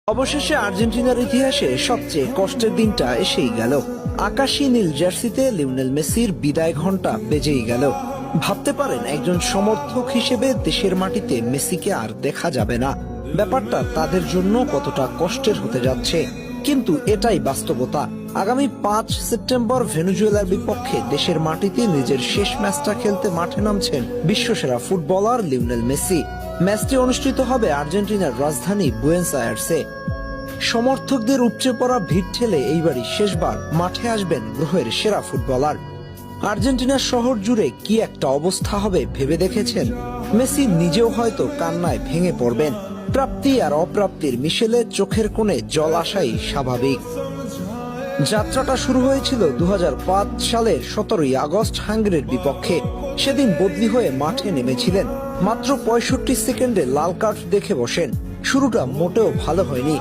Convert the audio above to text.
অবশেষে আর্জেন্টিনার ইতিহাসে সবচেয়ে কষ্টের দিনটা এসেই গেল। আকাশী নীল জার্সিতে লিওনেল মেসির বিদায় ঘণ্টা বেজেই গেল। ভাবতে পারেন একজন সমর্থক হিসেবে দেশের মাটিতে মেসিকে আর দেখা যাবে না। ব্যাপারটা তাদের জন্য কতটা কষ্টের হতে যাচ্ছে, কিন্তু এটাই বাস্তবতা। আগামী 5 সেপ্টেম্বর ভেনেজুয়েলার বিপক্ষে দেশের মাটিতে নিজের শেষ ম্যাচটা খেলতে মাঠে নামছেন বিশ্বসেরা ফুটবলার লিওনেল মেসি। ম্যাচটি অনুষ্ঠিত হবে আর্জেন্টিনার রাজধানী বুয়েনোস আয়ার্সে। সমর্থকদের উপচে পড়া ভিড় ঠেলে এইবারই শেষবার মাঠে আসবেন গ্রহের সেরা ফুটবলার। আর্জেন্টিনার শহর জুড়ে কি একটা অবস্থা হবে ভেবে দেখেছেন? মেসি নিজেও হয়তো কান্নায় ভেঙে পড়বেন। প্রাপ্তি আর অপ্রাপ্তির মিশেলে চোখের কোণে জল আসাই স্বাভাবিক। যাত্রাটা শুরু হয়েছিল 2005 সালের 17 আগস্ট হাঙ্গেরির বিপক্ষে। সেদিন বদলি হয়ে মাঠে নেমেছিলেন। মাত্র 65 সেকেন্ডে লাল কার্ড দেখে বসেন। শুরুটা মোটেও ভালো হয়নি।